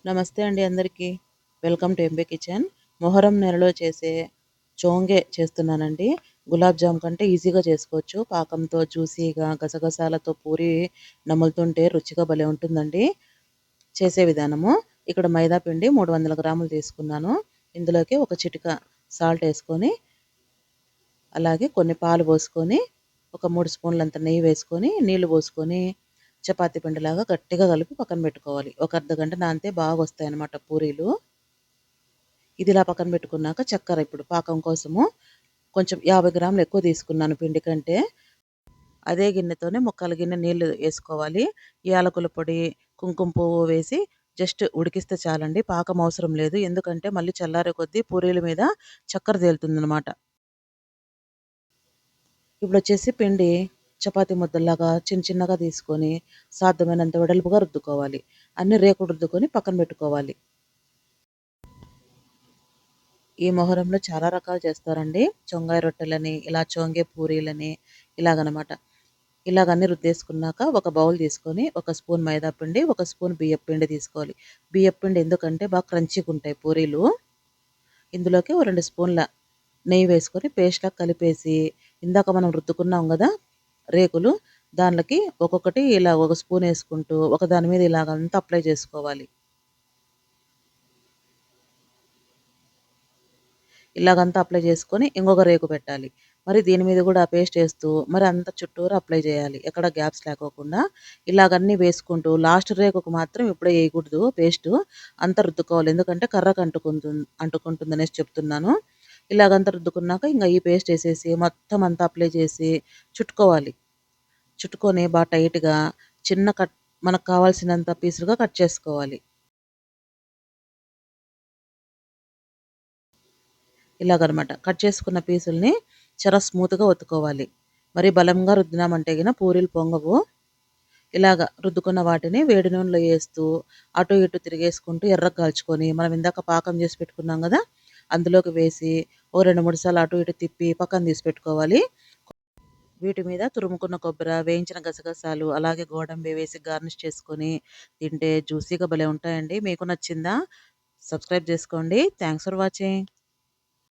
నమస్తే అండి అందరికీ. Welcome to MB kitchen. Muharram నెలలో చేసే చోంగే చేస్తున్నానండి. గులాబ్ జామ్ కంటే ఈజీగా చేసుకోవచ్చు. పాకంతో జ్యూసీగా గసగసాలతో పూరి నములుతుంటే రుచిగా భలే ఉంటుందండి. చేసే విధానము: ఇక్కడ మైదా పిండి 300 గ్రాములు తీసుకున్నాను. ఇందులోకి ఒక చిటిక సాల్ట్ వేసుకొని, అలాగే కొన్ని పాలు పోసుకొని, ఒక 3 స్పూన్లంత నెయ్యి వేసుకొని, నీళ్లు పోసుకొని చపాతీ పిండిలాగా గట్టిగా కలిపి పక్కన పెట్టుకోవాలి. ఒక అర్ధగంట నానితే బాగా వస్తాయి అన్నమాట పూరీలు. ఇది ఇలా పక్కన పెట్టుకున్నాక చక్కెర ఇప్పుడు పాకం కోసము కొంచెం 50 గ్రాములు ఎక్కువ తీసుకున్నాను పిండి కంటే. అదే గిన్నెతోనే ముక్కాలు గిన్నె నీళ్లు వేసుకోవాలి. యాలకుల పొడి, కుంకుమ పువ్వు వేసి జస్ట్ ఉడికిస్తే చాలండి. పాకం అవసరం లేదు. ఎందుకంటే మళ్ళీ చల్లారే కొద్దీ పూరీల మీద చక్కెర తేలుతుందనమాట. ఇప్పుడొచ్చేసి పిండి చపాతీ ముద్దల్లాగా చిన్న చిన్నగా తీసుకొని సాధ్యమైనంత వెడల్పుగా రుద్దుకోవాలి. అన్ని రేకులు రుద్దుకొని పక్కన పెట్టుకోవాలి. ఈ మొహరంలో చాలా రకాలు చేస్తారండి. చొంగాయ రొట్టెలని, ఇలా చోంగే పూరీలని ఇలాగనమాట. ఇలాగన్నీ రుద్దేసుకున్నాక ఒక బౌల్ తీసుకొని, ఒక స్పూన్ మైదా పిండి, ఒక స్పూన్ బియ్యపు పిండి తీసుకోవాలి. బియ్యపు పిండి ఎందుకంటే బాగా క్రంచీగా ఉంటాయి పూరీలు. ఇందులోకి ఓ 2 స్పూన్ల నెయ్యి వేసుకొని పేస్ట్‌లా కలిపేసి, ఇందాక మనం రుద్దుకున్నాం గదా రేకులు, దాంట్లోకి ఒక్కొక్కటి ఇలా ఒక స్పూన్ ఏసుకుంటూ, ఒకదాని మీద ఇలాగంతా అప్లై చేసుకోవాలి. ఇలాగంతా అప్లై చేసుకొని ఇంకొక రేకు పెట్టాలి. మరి దీని మీద కూడా ఆ పేస్ట్ ఏస్తూ మరి అంతా చుట్టూరా అప్లై చేయాలి. ఎక్కడ గ్యాప్స్ లేకోకుండా. ఇలాగన్నీ వేసుకుంటూ లాస్ట్ రేకుకు మాత్రం ఇప్పుడే ఏయకూడదు పేస్టు. అంతా రుద్దుకోవాలి. ఎందుకంటే కర్రకు అంటుకుంటుందనేసి చెప్తున్నాను. ఇలాగంతా రుద్దుకున్నాక ఇంగ ఈ పేస్ట్ ఏసేసి మొత్తం అంతా అప్లై చేసి చుట్టుకోవాలి. చుట్టుకొని బాగా టైట్‌గా చిన్న మనకు కావాల్సినంత పీసులుగా కట్ చేసుకోవాలి. ఇలాగనమాట. కట్ చేసుకున్న పీసుల్ని చాలా స్మూత్‌గా ఒత్తుకోవాలి. మరి బలంగా రుద్దినామంటే గిన పూరీలు పొంగవు. ఇలాగ రుద్దుకున్న వాటిని వేడి నూనెలో ఏస్తూ అటు ఇటు తిరిగేసుకుంటూ ఎర్రగా కాల్చుకొని, మనం ఇందాక పాకం చేసి పెట్టుకున్నాం గదా! అందులోకి వేసి ఓ 2, 3 సార్లు అటు ఇటు తిప్పి పక్కన తీసి పెట్టుకోవాలి. వీటి మీద తురుముకున్న కొబ్బర, వేయించిన గసగసాలు, అలాగే గోడంబి వేసి గార్నిష్ చేసుకొని తింటే జ్యూసీగా భలే ఉంటాయండి. మీకు నచ్చిందా? సబ్స్క్రైబ్ చేసుకోండి. Thanks for watching.